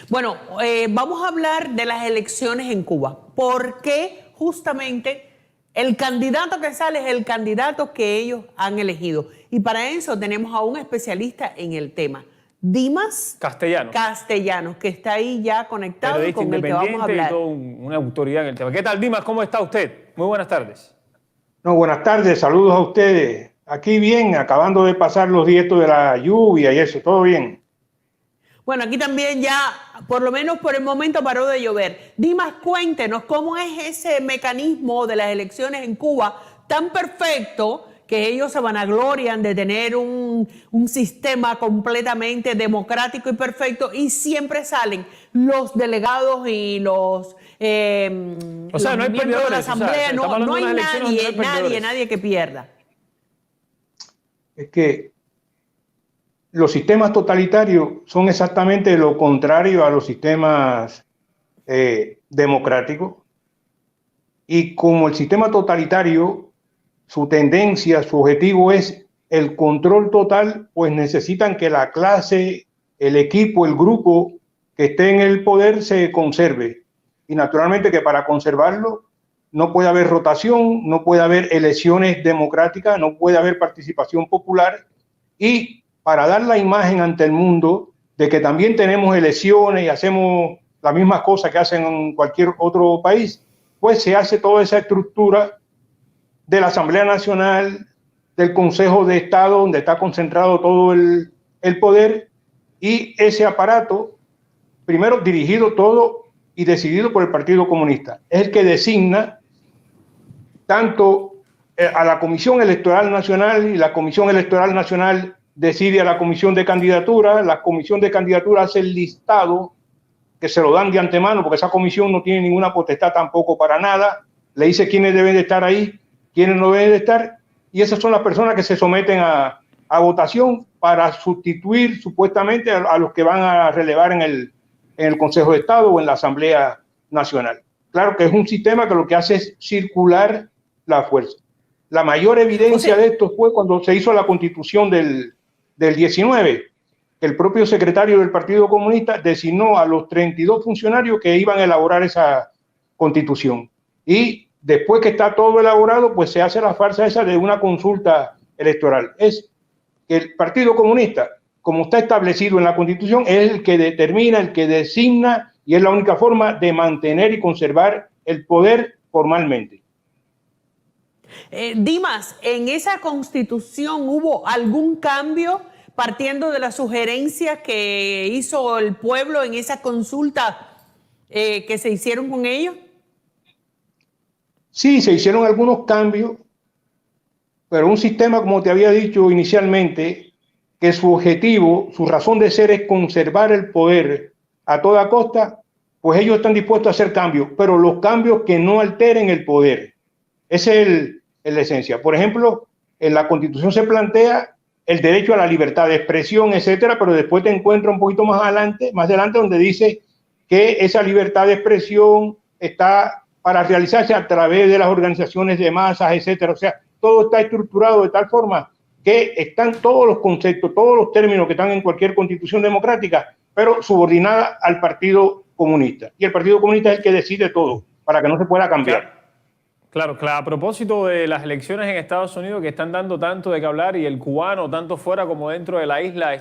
Bueno, vamos a hablar de las elecciones en Cuba, porque justamente el candidato que sale es el candidato que ellos han elegido. Y para eso tenemos a un especialista en el tema, Dimas Castellanos, que está ahí ya conectado y periodista con el que vamos a independiente y hablar. toda una autoridad en el tema. ¿Qué tal, Dimas? ¿Cómo está usted? Muy buenas tardes. No, buenas tardes, saludos a ustedes. Aquí bien, acabando de pasar los días de la lluvia y eso, todo bien. Bueno, aquí también ya, por lo menos por el momento, paró de llover. Dimas, cuéntenos cómo es ese mecanismo de las elecciones en Cuba tan perfecto que ellos se vanaglorian de tener un sistema completamente democrático y perfecto, y siempre salen los delegados y los, O sea, no hay miembros de la perdedores. asamblea, no hay nadie que pierda. Es que los sistemas totalitarios son exactamente lo contrario a los sistemas democráticos. Y como el sistema totalitario, su tendencia, su objetivo es el control total, pues necesitan que la clase, el equipo, el grupo que esté en el poder se conserve. Y naturalmente que para conservarlo no puede haber rotación, no puede haber elecciones democráticas, no puede haber participación popular. Y para dar la imagen ante el mundo de que también tenemos elecciones y hacemos las mismas cosas que hacen en cualquier otro país, pues se hace toda esa estructura de la Asamblea Nacional, del Consejo de Estado, donde está concentrado todo el poder, y ese aparato, primero dirigido todo y decidido por el Partido Comunista, es el que designa tanto a la Comisión Electoral Nacional, y la Comisión Electoral Nacional decide a la Comisión de Candidatura, la Comisión de Candidatura hace el listado, que se lo dan de antemano, porque esa comisión no tiene ninguna potestad tampoco para nada, le dice quiénes deben de estar ahí, quiénes no deben de estar, y esas son las personas que se someten a votación para sustituir supuestamente a los que van a relevar en el Consejo de Estado o en la Asamblea Nacional. Claro que es un sistema que lo que hace es circular la fuerza. La mayor evidencia de esto fue cuando se hizo la Constitución del 19, el propio secretario del Partido Comunista designó a los 32 funcionarios que iban a elaborar esa Constitución. Y después que está todo elaborado, pues se hace la farsa esa de una consulta electoral. Es que el Partido Comunista, como está establecido en la Constitución, es el que determina, el que designa, y es la única forma de mantener y conservar el poder formalmente. Dimas, ¿en esa Constitución hubo algún cambio partiendo de las sugerencias que hizo el pueblo en esa consulta que se hicieron con ellos? Sí, se hicieron algunos cambios, pero un sistema, como te había dicho inicialmente, que su objetivo, su razón de ser es conservar el poder a toda costa, pues ellos están dispuestos a hacer cambios, pero los cambios que no alteren el poder. Esa es la esencia. Por ejemplo, en la Constitución se plantea el derecho a la libertad de expresión, etcétera, pero después te encuentras un poquito más adelante donde dice que esa libertad de expresión está para realizarse a través de las organizaciones de masas, etcétera. O sea, todo está estructurado de tal forma que están todos los conceptos, todos los términos que están en cualquier constitución democrática, pero subordinada al Partido Comunista. Y el Partido Comunista es el que decide todo para que no se pueda cambiar. Claro, a propósito de las elecciones en Estados Unidos que están dando tanto de qué hablar, y el cubano, tanto fuera como dentro de la isla,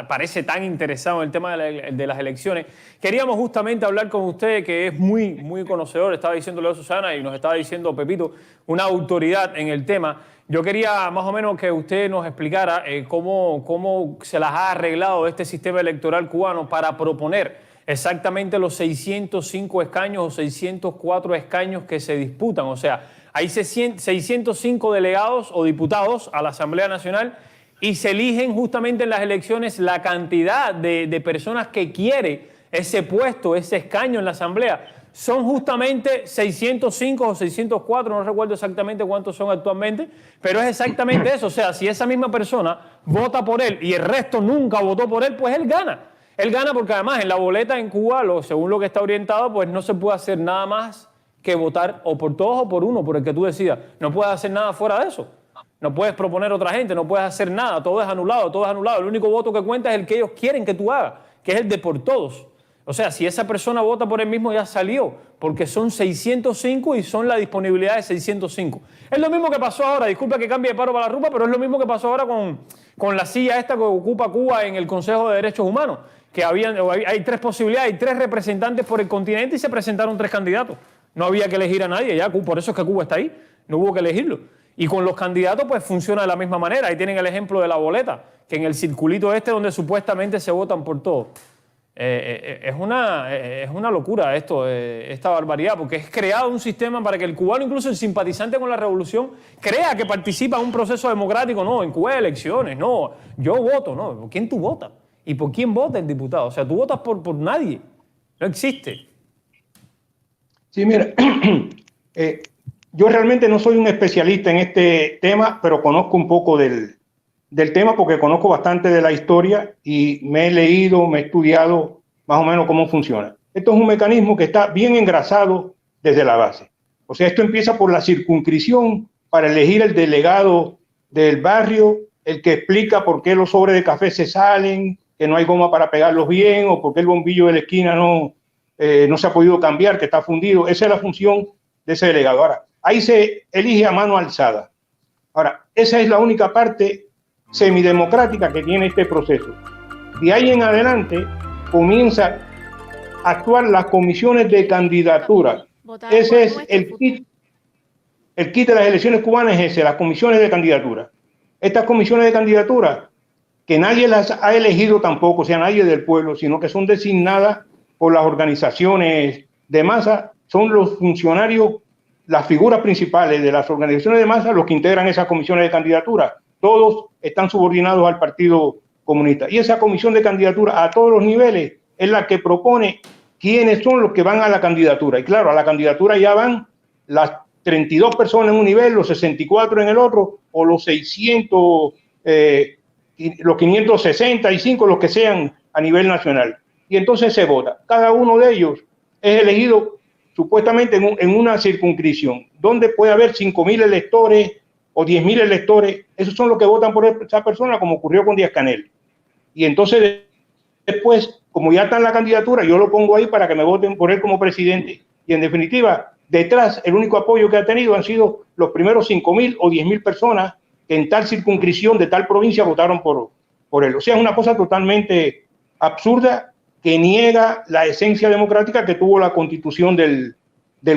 parece tan interesado en el tema de las elecciones. Queríamos justamente hablar con usted, que es muy conocedor, estaba diciéndole a Susana y nos estaba diciendo Pepito, una autoridad en el tema. Yo quería más o menos que usted nos explicara cómo se las ha arreglado este sistema electoral cubano para proponer exactamente los 605 escaños o 604 escaños que se disputan. O sea, hay 605 delegados o diputados a la Asamblea Nacional y se eligen justamente en las elecciones la cantidad de personas que quiere ese puesto, ese escaño en la Asamblea. Son justamente 605 o 604, no recuerdo exactamente cuántos son actualmente, pero es exactamente eso. O sea, si esa misma persona vota por él y el resto nunca votó por él, pues él gana. Él gana porque además en la boleta en Cuba, según lo que está orientado, pues no se puede hacer nada más que votar o por todos o por uno, por el que tú decidas. No puedes hacer nada fuera de eso. No puedes proponer otra gente, no puedes hacer nada, todo es anulado, todo es anulado. El único voto que cuenta es el que ellos quieren que tú hagas, que es el de por todos. O sea, si esa persona vota por él mismo, ya salió, porque son 605 y son la disponibilidad de 605. Es lo mismo que pasó ahora, disculpa que cambie de paro para la rumba, pero es lo mismo que pasó ahora con la silla esta que ocupa Cuba en el Consejo de Derechos Humanos, que hay 3 posibilidades, hay 3 representantes por el continente y se presentaron 3 candidatos. No había que elegir a nadie, ya, por eso es que Cuba está ahí, no hubo que elegirlo. Y con los candidatos pues funciona de la misma manera. Ahí tienen el ejemplo de la boleta, que en el circulito este donde supuestamente se votan por todo. Es una locura esto, esta barbaridad, porque es creado un sistema para que el cubano, incluso el simpatizante con la revolución, crea que participa en un proceso democrático. No, en Cuba hay elecciones, no, yo voto, no. ¿Por quién tú votas? ¿Y por quién vota el diputado? O sea, tú votas por nadie. No existe. Sí, mira, yo realmente no soy un especialista en este tema, pero conozco un poco del tema porque conozco bastante de la historia y me he leído, me he estudiado más o menos cómo funciona. Esto es un mecanismo que está bien engrasado desde la base. O sea, esto empieza por la circunscripción para elegir el delegado del barrio, el que explica por qué los sobres de café se salen, que no hay goma para pegarlos bien, o por qué el bombillo de la esquina no se ha podido cambiar, que está fundido. Esa es la función de ese delegado. Ahora, ahí se elige a mano alzada. Ahora, esa es la única parte semidemocrática que tiene este proceso. De ahí en adelante comienza a actuar las comisiones de candidatura. Ese es el kit de las elecciones cubanas, es ese, las comisiones de candidatura. Estas comisiones de candidatura, que nadie las ha elegido tampoco, o sea, nadie del pueblo, sino que son designadas por las organizaciones de masa, son los funcionarios, las figuras principales de las organizaciones de masa, los que integran esas comisiones de candidatura. Todos están subordinados al Partido Comunista. Y esa comisión de candidatura a todos los niveles es la que propone quiénes son los que van a la candidatura. Y claro, a la candidatura ya van las 32 personas en un nivel, los 64 en el otro, o los 600, los 565, los que sean a nivel nacional. Y entonces se vota. Cada uno de ellos es elegido supuestamente en una circunscripción, donde puede haber 5.000 electores o 10.000 electores. Esos son los que votan por esa persona, como ocurrió con Díaz-Canel. Y entonces después, como ya está en la candidatura, yo lo pongo ahí para que me voten por él como presidente. Y en definitiva, detrás, el único apoyo que ha tenido han sido los primeros 5.000 o 10.000 personas que en tal circunscripción de tal provincia votaron por él. O sea, es una cosa totalmente absurda que niega la esencia democrática que tuvo la Constitución del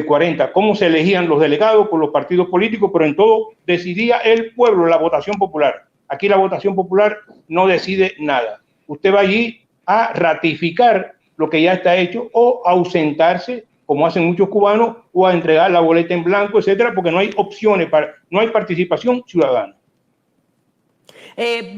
40, cómo se elegían los delegados por los partidos políticos, pero en todo decidía el pueblo, la votación popular. Aquí la votación popular no decide nada. Usted va allí a ratificar lo que ya está hecho o a ausentarse, como hacen muchos cubanos, o a entregar la boleta en blanco, etcétera, porque no hay opciones, no hay participación ciudadana.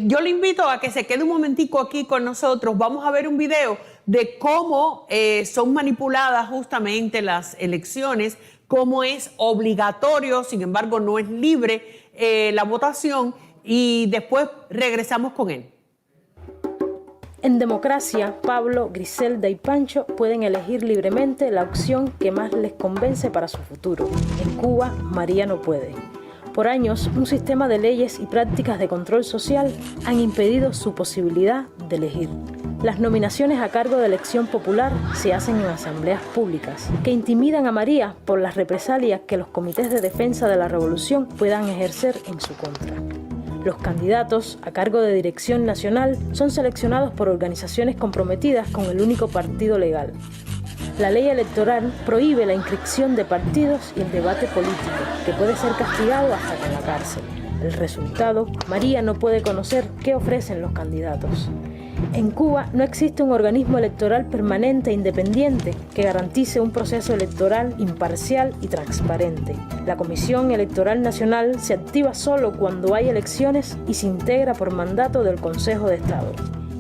Yo le invito a que se quede un momentico aquí con nosotros. Vamos a ver un video de cómo son manipuladas justamente las elecciones, cómo es obligatorio, sin embargo no es libre la votación, y después regresamos con él. En democracia, Pablo, Griselda y Pancho pueden elegir libremente la opción que más les convence para su futuro. En Cuba, María no puede. Por años, un sistema de leyes y prácticas de control social han impedido su posibilidad de elegir. Las nominaciones a cargo de elección popular se hacen en asambleas públicas, que intimidan a María por las represalias que los comités de defensa de la revolución puedan ejercer en su contra. Los candidatos a cargo de dirección nacional son seleccionados por organizaciones comprometidas con el único partido legal. La ley electoral prohíbe la inscripción de partidos y el debate político, que puede ser castigado hasta con la cárcel. El resultado, María no puede conocer qué ofrecen los candidatos. En Cuba no existe un organismo electoral permanente e independiente que garantice un proceso electoral imparcial y transparente. La Comisión Electoral Nacional se activa solo cuando hay elecciones y se integra por mandato del Consejo de Estado.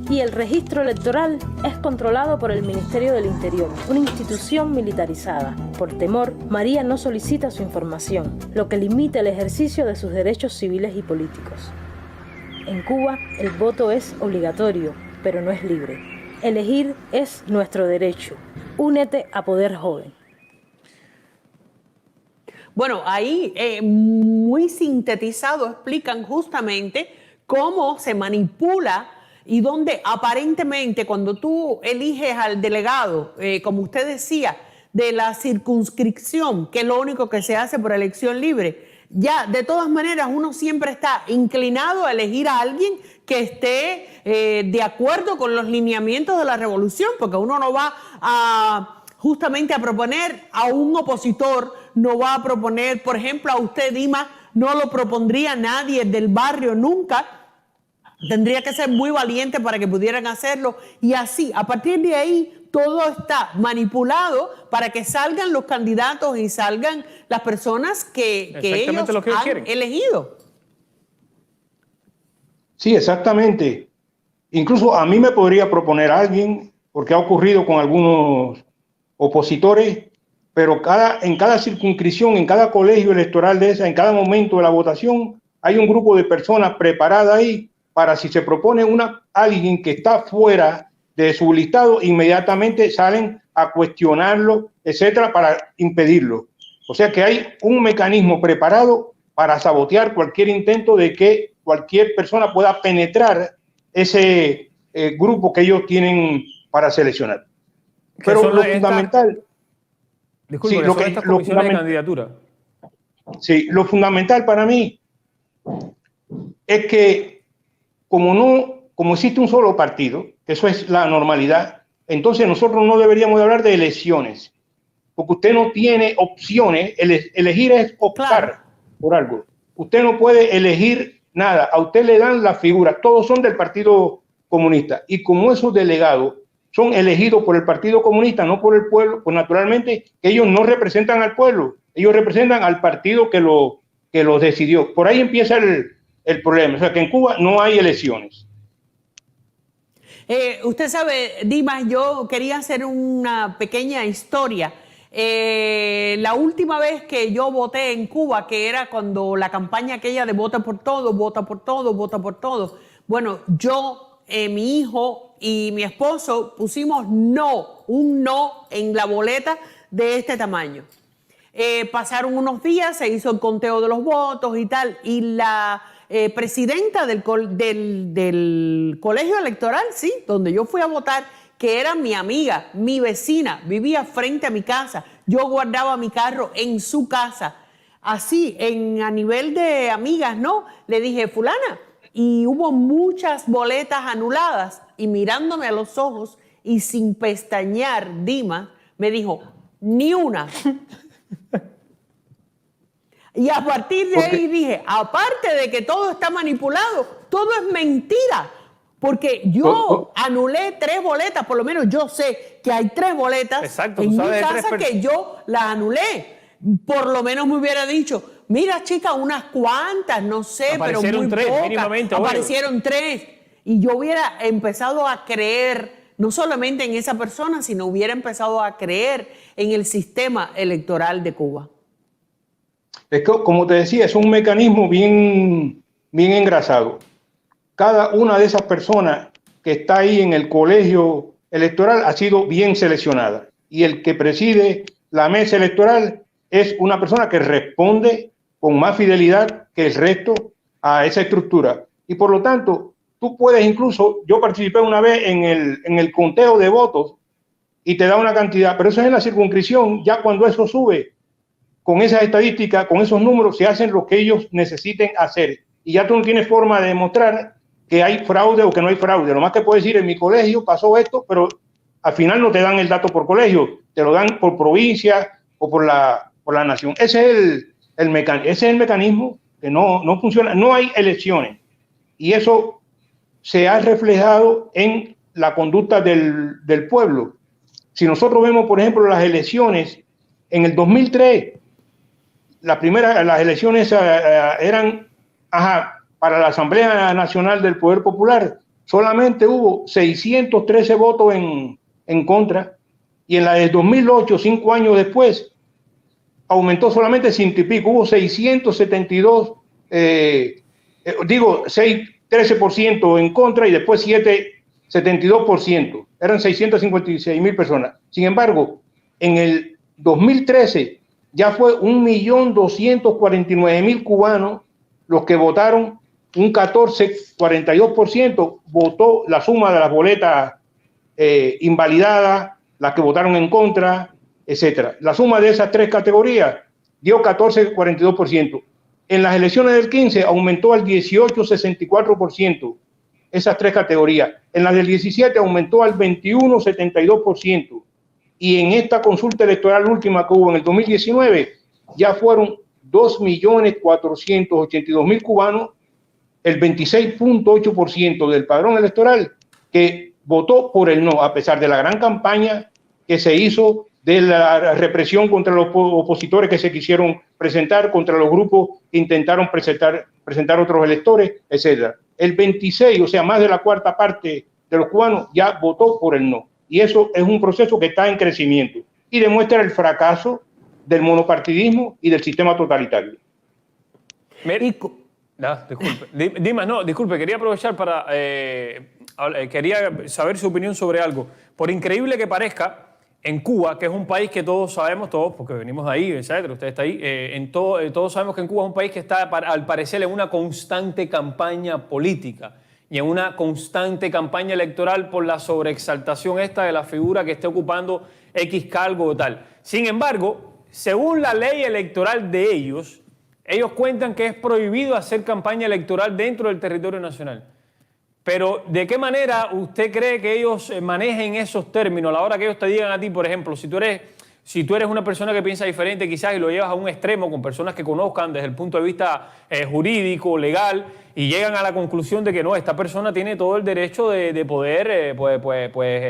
Y el registro electoral es controlado por el Ministerio del Interior, una institución militarizada. Por temor, María no solicita su información, lo que limita el ejercicio de sus derechos civiles y políticos. En Cuba, el voto es obligatorio, pero no es libre. Elegir es nuestro derecho. Únete a Poder Joven. Bueno, ahí muy sintetizado explican justamente cómo se manipula y donde aparentemente cuando tú eliges al delegado, como usted decía, de la circunscripción, que es lo único que se hace por elección libre, ya de todas maneras uno siempre está inclinado a elegir a alguien que esté de acuerdo con los lineamientos de la revolución, porque uno no va justamente a proponer a un opositor, no va a proponer, por ejemplo, a usted, Dimas, no lo propondría nadie del barrio nunca. Tendría que ser muy valiente para que pudieran hacerlo, y así, a partir de ahí, todo está manipulado para que salgan los candidatos y salgan las personas que ellos han elegido. Sí, exactamente. Incluso a mí me podría proponer alguien, porque ha ocurrido con algunos opositores, pero en cada circunscripción, en cada colegio electoral de esa, en cada momento de la votación, hay un grupo de personas preparadas ahí para, si se propone alguien que está fuera de su listado, inmediatamente salen a cuestionarlo, etcétera, para impedirlo. O sea que hay un mecanismo preparado para sabotear cualquier intento de que cualquier persona pueda penetrar ese grupo que ellos tienen para seleccionar. Pero lo fundamental... Disculpe, sí, estas comisiones de candidatura. Sí, lo fundamental para mí es que como existe un solo partido, que eso es la normalidad, entonces nosotros no deberíamos de hablar de elecciones, porque usted no tiene opciones, elegir es optar por algo. Usted no puede elegir nada, a usted le dan las figuras, todos son del Partido Comunista, y como esos delegados son elegidos por el Partido Comunista, no por el pueblo, pues naturalmente ellos no representan al pueblo, ellos representan al partido que los decidió. Por ahí empieza el problema, o sea que en Cuba no hay elecciones. Usted sabe, Dimas, yo quería hacer una pequeña historia. La última vez que yo voté en Cuba, que era cuando la campaña aquella de vota por todo, vota por todo, vota por todo. Bueno, yo, mi hijo y mi esposo pusimos no, un no en la boleta de este tamaño. Pasaron unos días, se hizo el conteo de los votos y tal, y la presidenta del colegio electoral, sí, donde yo fui a votar, que era mi amiga, mi vecina, vivía frente a mi casa, yo guardaba mi carro en su casa, así, a nivel de amigas, ¿no? Le dije, fulana, y hubo muchas boletas anuladas, y mirándome a los ojos y sin pestañear, Dimas me dijo, ni una. Y a partir de ahí dije, aparte de que todo está manipulado, todo es mentira. Porque yo anulé 3 boletas, por lo menos yo sé que hay 3 boletas en mi casa que yo las anulé. Por lo menos me hubiera dicho, mira chica, unas cuantas, no sé, pero muy pocas. Aparecieron 3. Y yo hubiera empezado a creer, no solamente en esa persona, sino hubiera empezado a creer en el sistema electoral de Cuba. Es que, como te decía, es un mecanismo bien engrasado. Cada una de esas personas que está ahí en el colegio electoral ha sido bien seleccionada. Y el que preside la mesa electoral es una persona que responde con más fidelidad que el resto a esa estructura. Y por lo tanto, tú puedes incluso, yo participé una vez en el conteo de votos y te da una cantidad, pero eso es en la circunscripción. Ya cuando eso sube, con esas estadísticas, con esos números, se hacen lo que ellos necesiten hacer. Y ya tú no tienes forma de demostrar que hay fraude o que no hay fraude. Lo más que puedes decir, en mi colegio pasó esto, pero al final no te dan el dato por colegio, te lo dan por provincia o por la nación. Ese es el mecanismo que no funciona. No hay elecciones. Y eso se ha reflejado en la conducta del pueblo. Si nosotros vemos, por ejemplo, las elecciones en el 2003, las elecciones eran para la Asamblea Nacional del Poder Popular. Solamente hubo 613 votos en contra, y en la de 2008, 5 años después, aumentó solamente 100 y pico, hubo 672, 13% en contra y después 72%, eran 656,000 personas. Sin embargo, en el 2013 ya fue 1.249.000 cubanos los que votaron un 14,42% votó la suma de las boletas invalidadas, las que votaron en contra, etcétera. La suma de esas tres categorías dio 14,42%. En las elecciones del 15 aumentó al 18,64%, esas tres categorías. En las del 17 aumentó al 21,72%. Y en esta consulta electoral última que hubo en el 2019, ya fueron 2.482.000 cubanos, el 26,8% del padrón electoral, que votó por el no, a pesar de la gran campaña que se hizo, de la represión contra los opositores que se quisieron presentar, contra los grupos que intentaron presentar otros electores, etc. El 26, o sea, más de la cuarta parte de los cubanos ya votó por el no. Y eso es un proceso que está en crecimiento y demuestra el fracaso del monopartidismo y del sistema totalitario. Disculpe, quería aprovechar para... quería saber su opinión sobre algo. Por increíble que parezca, en Cuba, que es un país que todos sabemos, todos, porque venimos de ahí, etc., usted está ahí, todos sabemos que en Cuba es un país que está, al parecer, en una constante campaña política y en una constante campaña electoral por la sobreexaltación esta de la figura que esté ocupando X cargo o tal. Sin embargo, según la ley electoral de ellos cuentan que es prohibido hacer campaña electoral dentro del territorio nacional. Pero, ¿de qué manera usted cree que ellos manejen esos términos a la hora que ellos te digan a ti, por ejemplo, si tú eres una persona que piensa diferente quizás y lo llevas a un extremo con personas que conozcan desde el punto de vista jurídico, legal, y llegan a la conclusión de que no, esta persona tiene todo el derecho de poder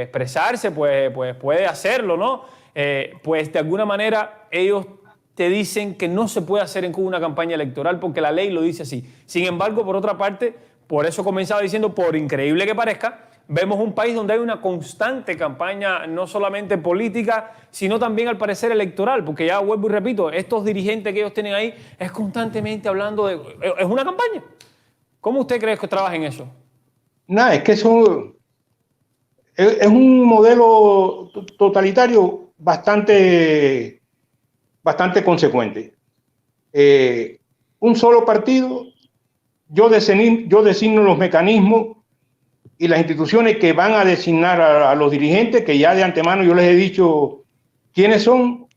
expresarse, puede hacerlo, ¿no? Pues de alguna manera ellos te dicen que no se puede hacer en Cuba una campaña electoral porque la ley lo dice así. Sin embargo, por otra parte, por eso comenzaba diciendo, por increíble que parezca, vemos un país donde hay una constante campaña, no solamente política, sino también al parecer electoral, porque ya vuelvo y repito, estos dirigentes que ellos tienen ahí es constantemente hablando de... Es una campaña. ¿Cómo usted cree que trabaja en eso? Nada, es que eso es un modelo totalitario bastante consecuente. Un solo partido, yo designo los mecanismos y las instituciones que van a designar a los dirigentes, que ya de antemano yo les he dicho quiénes son,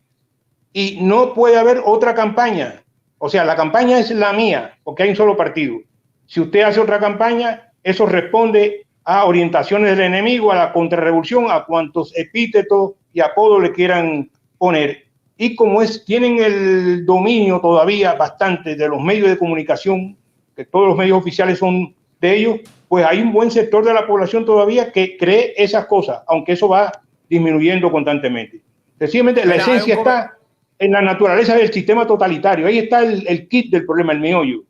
y no puede haber otra campaña. O sea, la campaña es la mía, porque hay un solo partido. Si usted hace otra campaña, eso responde a orientaciones del enemigo, a la contrarrevolución, a cuantos epítetos y apodos le quieran poner. Y como tienen el dominio todavía bastante de los medios de comunicación, que todos los medios oficiales son de ellos, pues hay un buen sector de la población todavía que cree esas cosas, aunque eso va disminuyendo constantemente. Sencillamente, la esencia está en la naturaleza del sistema totalitario. Ahí está el kit del problema, el meollo.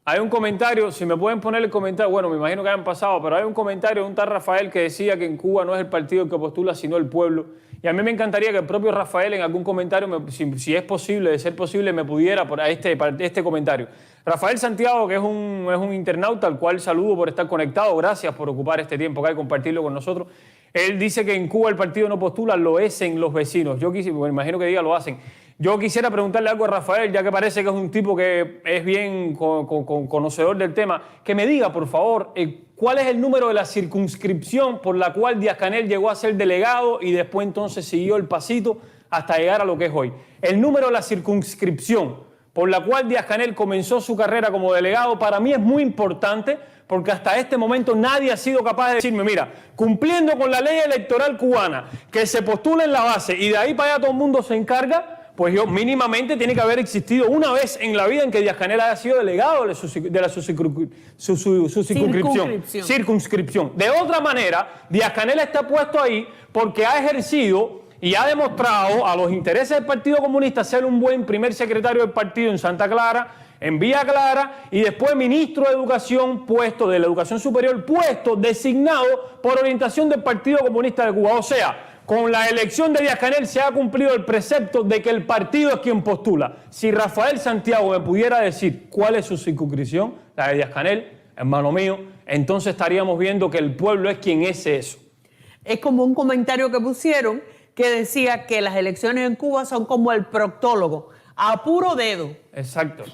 Hay un comentario, si me pueden poner el comentario, bueno, me imagino que hayan pasado, pero hay un comentario de un tal Rafael que decía que en Cuba no es el partido el que postula, sino el pueblo. Y a mí me encantaría que el propio Rafael en algún comentario, si es posible, de ser posible, me pudiera por este comentario. Rafael Santiago, que es un internauta al cual saludo por estar conectado, gracias por ocupar este tiempo acá y compartirlo con nosotros. Él dice que en Cuba el partido no postula, lo hacen los vecinos. Yo me imagino que diga lo hacen. Yo quisiera preguntarle algo a Rafael, ya que parece que es un tipo que es bien conocedor del tema, que me diga, por favor, cuál es el número de la circunscripción por la cual Díaz-Canel llegó a ser delegado y después entonces siguió el pasito hasta llegar a lo que es hoy. El número de la circunscripción por la cual Díaz-Canel comenzó su carrera como delegado, para mí es muy importante, porque hasta este momento nadie ha sido capaz de decirme, mira, cumpliendo con la ley electoral cubana, que se postula en la base y de ahí para allá todo el mundo se encarga, pues mínimamente tiene que haber existido una vez en la vida en que Díaz-Canel haya sido delegado de la circunscripción. De otra manera, Díaz-Canel está puesto ahí porque ha ejercido y ha demostrado a los intereses del Partido Comunista ser un buen primer secretario del partido en Santa Clara, en Villa Clara, y después ministro de Educación, puesto de la Educación Superior, puesto designado por orientación del Partido Comunista de Cuba. O sea, con la elección de Díaz-Canel se ha cumplido el precepto de que el partido es quien postula. Si Rafael Santiago me pudiera decir cuál es su circunscripción, la de Díaz-Canel, hermano mío, entonces estaríamos viendo que el pueblo es quien es eso. Es como un comentario que pusieron que decía que las elecciones en Cuba son como el proctólogo. a puro dedo. Exacto.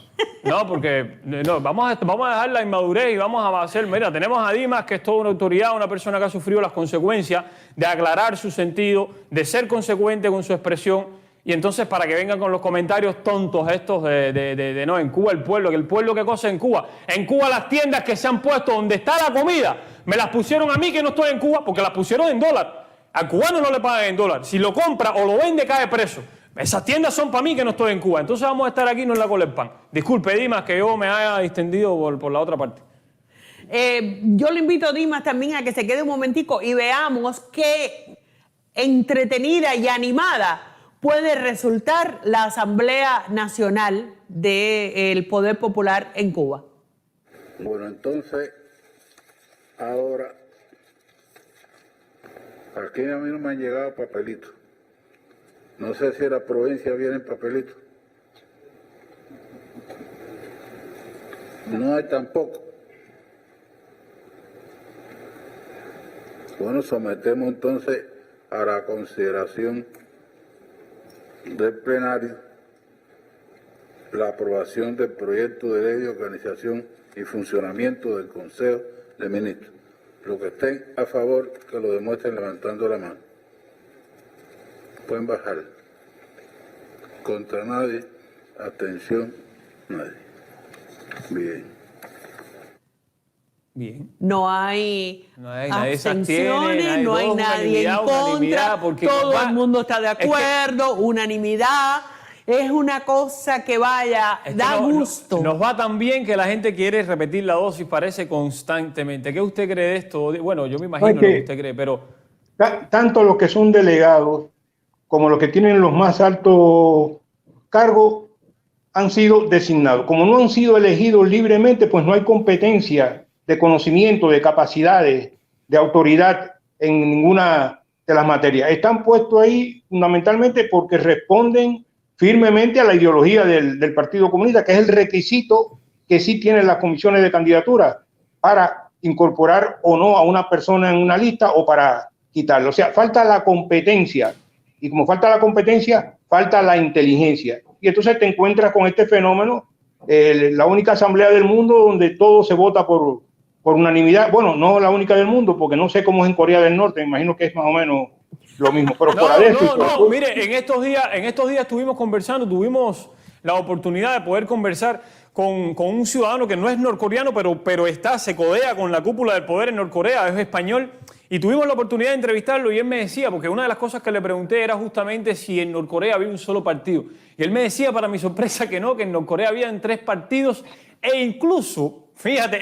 No, porque no, vamos a dejar la inmadurez y vamos a hacer, mira, tenemos a Dimas, que es toda una autoridad, una persona que ha sufrido las consecuencias de aclarar su sentido, de ser consecuente con su expresión, y entonces para que vengan con los comentarios tontos estos de no, en Cuba el pueblo, que el pueblo qué cosa en Cuba las tiendas que se han puesto donde está la comida, me las pusieron a mí que no estoy en Cuba, porque las pusieron en dólar. Al cubano no le pagan en dólar, si lo compra o lo vende cae preso. Esas tiendas son para mí que no estoy en Cuba. Entonces vamos a estar aquí no en la cola del pan. Disculpe, Dimas, que yo me haya distendido por la otra parte. Yo le invito a Dimas también a que se quede un momentico y veamos qué entretenida y animada puede resultar la Asamblea Nacional del Poder Popular en Cuba. Bueno, entonces, ahora, aquí a mí no me han llegado papelitos. No sé si en la provincia vienen papelitos. No hay tampoco. Bueno, sometemos entonces a la consideración del plenario la aprobación del proyecto de ley de organización y funcionamiento del Consejo de Ministros. Los que estén a favor, que lo demuestren levantando la mano. Pueden bajar. Contra nadie. Abstención. Nadie. Bien. Bien. No hay nadie se abstenciones, abstiene, no hay dos, nadie en contra, porque todo el mundo está de acuerdo, unanimidad. Es una cosa que vaya, da gusto. Nos va tan bien que la gente quiere repetir la dosis, parece constantemente. ¿Qué usted cree de esto? Bueno, yo me imagino lo que usted cree, pero... Tanto los que son delegados como los que tienen los más altos cargos han sido designados. Como no han sido elegidos libremente, pues no hay competencia de conocimiento, de capacidades, de autoridad en ninguna de las materias. Están puestos ahí fundamentalmente porque responden firmemente a la ideología del Partido Comunista, que es el requisito que sí tienen las comisiones de candidatura para incorporar o no a una persona en una lista o para quitarlo. O sea, falta la competencia. Y como falta la competencia, falta la inteligencia. Y entonces te encuentras con este fenómeno, la única asamblea del mundo donde todo se vota por unanimidad. Bueno, no la única del mundo, porque no sé cómo es en Corea del Norte, me imagino que es más o menos lo mismo. Pero mire, en estos días estuvimos conversando, tuvimos la oportunidad de poder conversar con un ciudadano que no es norcoreano, pero se codea con la cúpula del poder en Norcorea, es español, y tuvimos la oportunidad de entrevistarlo y él me decía, porque una de las cosas que le pregunté era justamente si en Norcorea había un solo partido. Y él me decía, para mi sorpresa, que no, que en Norcorea habían 3 partidos e incluso, fíjate,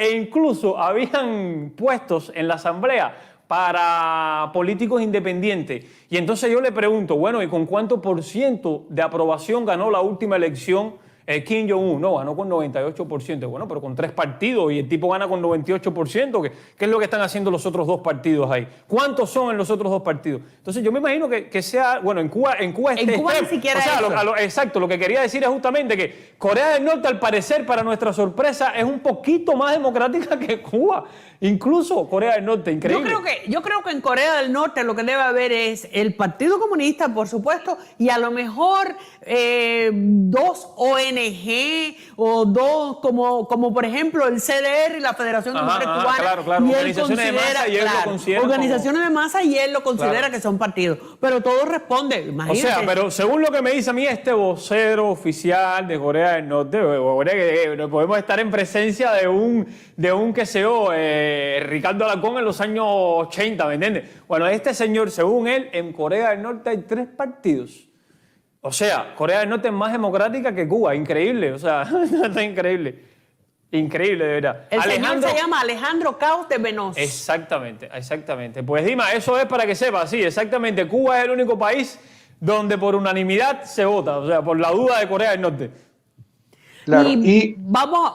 habían puestos en la asamblea para políticos independientes. Y entonces yo le pregunto, bueno, ¿y con cuánto % de aprobación ganó la última elección Kim Jong-un? No, ganó con 98%. Bueno, pero con 3 partidos y el tipo gana con 98%. ¿Qué es lo que están haciendo los otros 2 partidos ahí? ¿Cuántos son en los otros 2 partidos? Entonces yo me imagino que sea, bueno, en Cuba ni siquiera o sea, exacto, lo que quería decir es justamente que Corea del Norte, al parecer, para nuestra sorpresa, es un poquito más democrática que Cuba. Incluso Corea del Norte, increíble. Yo creo que en Corea del Norte lo que debe haber es el Partido Comunista, por supuesto, y a lo mejor 2 ONG o 2, como por ejemplo el CDR y la Federación de Mujeres Cubanas. Claro. Y Organizaciones de masa y él lo considera organizaciones de masa y él lo considera que son partidos. Pero todo responde, imagínate. O sea, pero según lo que me dice a mí este vocero oficial de Corea del Norte, podemos estar en presencia de un qué sé yo, Ricardo Alarcón en los años 80, ¿me entiendes? Bueno, este señor, según él, en Corea del Norte hay 3 partidos. O sea, Corea del Norte es más democrática que Cuba, increíble, o sea, está increíble. Increíble, de verdad. El señor se llama Alejandro Caos de Venoz. Exactamente. Pues Dima, eso es para que sepa, sí, exactamente. Cuba es el único país donde por unanimidad se vota, o sea, por la duda de Corea del Norte. Claro, y vamos...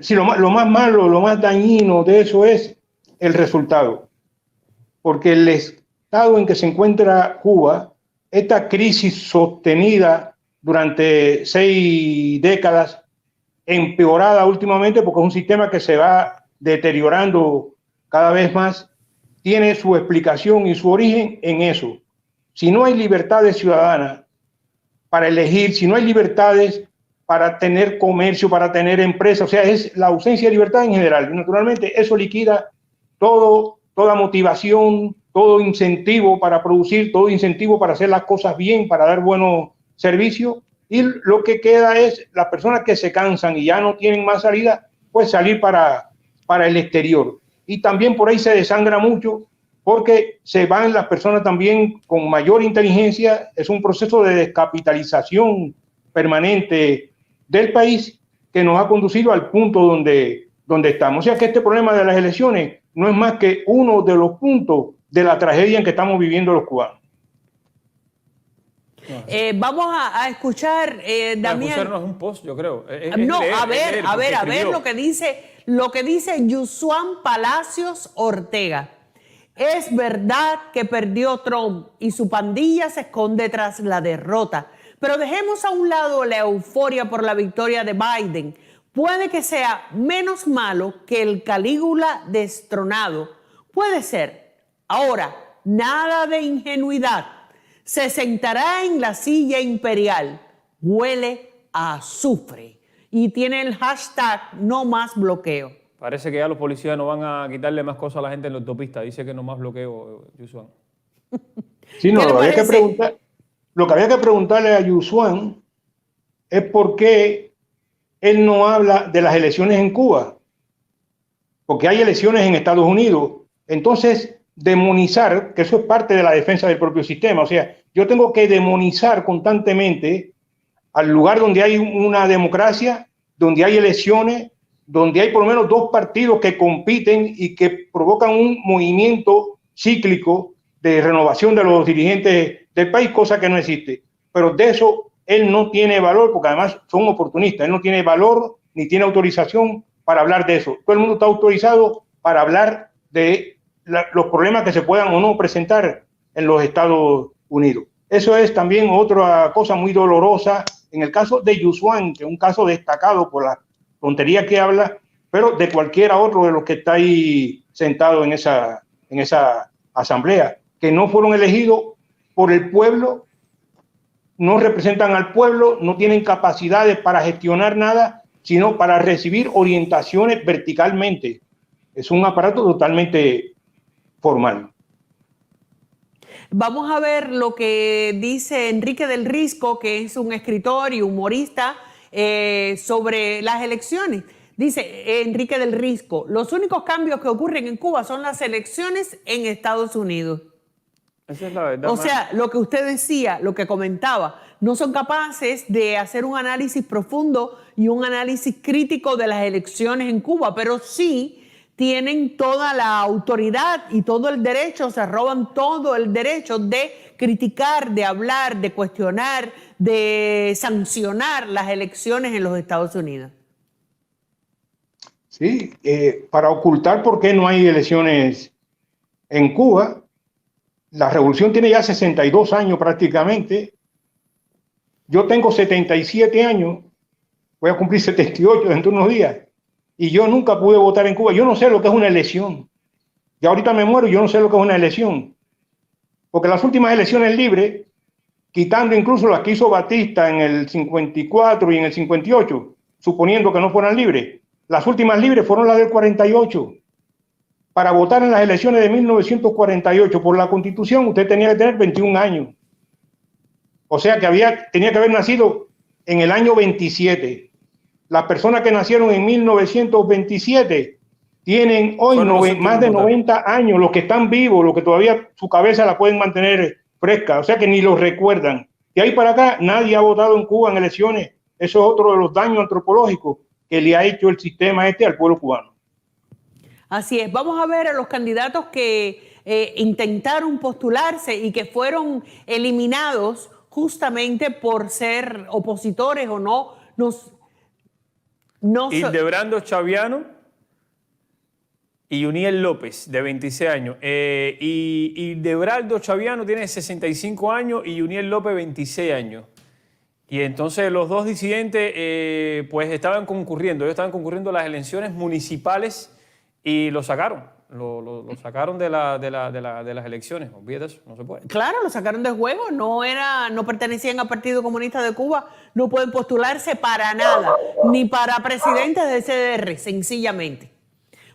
Lo más malo, lo más dañino de eso es el resultado. Porque el estado en que se encuentra Cuba, esta crisis sostenida durante 6 décadas, empeorada últimamente porque es un sistema que se va deteriorando cada vez más, tiene su explicación y su origen en eso. Si no hay libertades ciudadanas, para elegir, si no hay libertades para tener comercio, para tener empresa, o sea, es la ausencia de libertad en general. Y naturalmente eso liquida toda motivación, todo incentivo para producir, todo incentivo para hacer las cosas bien, para dar buenos servicios. Y lo que queda es las personas que se cansan y ya no tienen más salida, pues salir para el exterior. Y también por ahí se desangra mucho porque se van las personas también con mayor inteligencia. Es un proceso de descapitalización permanente del país que nos ha conducido al punto donde estamos. O sea que este problema de las elecciones no es más que uno de los puntos de la tragedia en que estamos viviendo los cubanos. Vamos a escuchar, Damián. Escucharnos un post, yo creo. A ver lo que dice Yusuan Palacios Ortega. Es verdad que perdió Trump y su pandilla se esconde tras la derrota, pero dejemos a un lado la euforia por la victoria de Biden. Puede que sea menos malo que el Calígula destronado. Puede ser. Ahora, nada de ingenuidad. Se sentará en la silla imperial. Huele a azufre. Y tiene el hashtag no más bloqueo. Parece que ya los policías no van a quitarle más cosas a la gente en la autopista. Dice que no más bloqueo, Yusuan. Sí, no, lo que había que preguntarle a Yusuan es por qué él no habla de las elecciones en Cuba. Porque hay elecciones en Estados Unidos. Entonces, demonizar, que eso es parte de la defensa del propio sistema. O sea, yo tengo que demonizar constantemente al lugar donde hay una democracia, donde hay elecciones, donde hay por lo menos dos partidos que compiten y que provocan un movimiento cíclico de renovación de los dirigentes del país, cosa que no existe. Pero de eso él no tiene valor, porque además son oportunistas. Él no tiene valor ni tiene autorización para hablar de eso. Todo el mundo está autorizado para hablar de los problemas que se puedan o no presentar en los Estados Unidos. Eso es también otra cosa muy dolorosa en el caso de Yusuan, que es un caso destacado por la tontería que habla, pero de cualquiera otro de los que está ahí sentado en esa asamblea, que no fueron elegidos por el pueblo, no representan al pueblo, no tienen capacidades para gestionar nada, sino para recibir orientaciones verticalmente. Es un aparato totalmente formal. Vamos a ver lo que dice Enrique del Risco, que es un escritor y humorista sobre las elecciones. Dice Enrique del Risco, los únicos cambios que ocurren en Cuba son las elecciones en Estados Unidos. Esa es la verdad. O sea, lo que usted decía, lo que comentaba, no son capaces de hacer un análisis profundo y un análisis crítico de las elecciones en Cuba, pero sí tienen toda la autoridad y todo el derecho, se roban todo el derecho de criticar, de hablar, de cuestionar, de sancionar las elecciones en los Estados Unidos. Sí, para ocultar por qué no hay elecciones en Cuba. La revolución tiene ya 62 años prácticamente. Yo tengo 77 años, voy a cumplir 78 dentro de unos días. Y yo nunca pude votar en Cuba. Yo no sé lo que es una elección. Ya ahorita me muero y yo no sé lo que es una elección. Porque las últimas elecciones libres, quitando incluso las que hizo Batista en el 54 y en el 58, suponiendo que no fueran libres, las últimas libres fueron las del 48. Para votar en las elecciones de 1948 por la Constitución, usted tenía que tener 21 años. O sea que tenía que haber nacido en el año 27. Las personas que nacieron en 1927 tienen hoy más de 90 años, los que están vivos, los que todavía su cabeza la pueden mantener fresca, o sea que ni los recuerdan. De ahí para acá nadie ha votado en Cuba en elecciones. Eso es otro de los daños antropológicos que le ha hecho el sistema al pueblo cubano. Así es. Vamos a ver a los candidatos que intentaron postularse y que fueron eliminados justamente por ser opositores o no. Hildebrando Chaviano y Uniel López, de 26 años. Y Hildebrando Chaviano tiene 65 años y Uniel López 26 años. Y entonces los dos disidentes pues estaban concurriendo. Ellos estaban concurriendo a las elecciones municipales y lo sacaron. Lo sacaron de las elecciones. Olvídate eso, no se puede. Claro, lo sacaron de juego, no pertenecían al Partido Comunista de Cuba, no pueden postularse para nada, ni para presidente del CDR, sencillamente.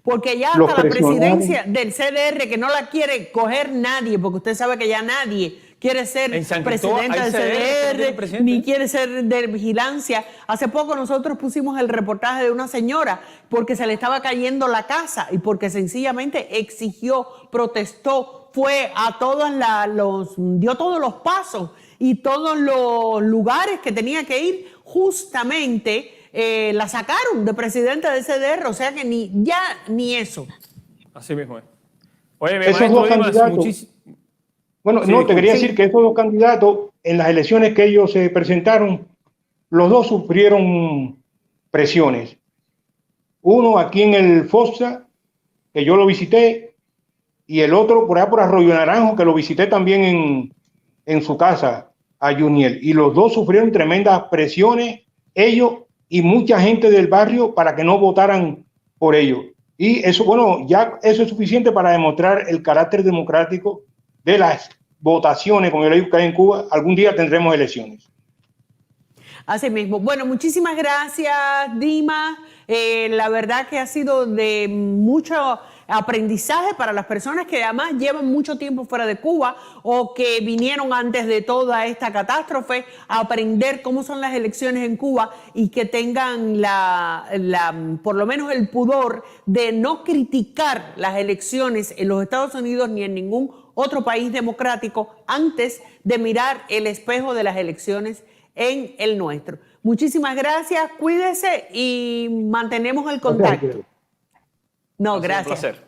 Porque ya Los hasta la presionaron. presidencia del CDR, que no la quiere coger nadie, porque usted sabe que ya nadie quiere ser En San Cristóbal presidente hay del CDR que no tiene CDR, presidente. ni quiere ser de vigilancia. Hace poco nosotros pusimos el reportaje de una señora porque se le estaba cayendo la casa y porque sencillamente exigió, protestó, fue a todos dio todos los pasos y todos los lugares que tenía que ir, justamente la sacaron de presidente del CDR, o sea que ni eso. Así mismo es. Oye, Esos maestro dos Dimas, candidatos. Bueno, Sí, no, te quería sí. decir que esos dos candidatos, en las elecciones que ellos se presentaron, los dos sufrieron presiones. Uno aquí en el FOSA, que yo lo visité, y el otro por allá por Arroyo Naranjo, que lo visité también en su casa, a Juniel. Y los dos sufrieron tremendas presiones, ellos y mucha gente del barrio, para que no votaran por ellos. Y eso, bueno, ya eso es suficiente para demostrar el carácter democrático de las votaciones, como yo le digo que hay en Cuba. Algún día tendremos elecciones. Así mismo. Bueno, muchísimas gracias, Dimas. La verdad que ha sido de mucho aprendizaje para las personas que además llevan mucho tiempo fuera de Cuba o que vinieron antes de toda esta catástrofe a aprender cómo son las elecciones en Cuba y que tengan por lo menos el pudor de no criticar las elecciones en los Estados Unidos ni en ningún otro país democrático antes de mirar el espejo de las elecciones en el nuestro. Muchísimas gracias, cuídese y mantenemos el contacto. No, ha sido un gracias. placer.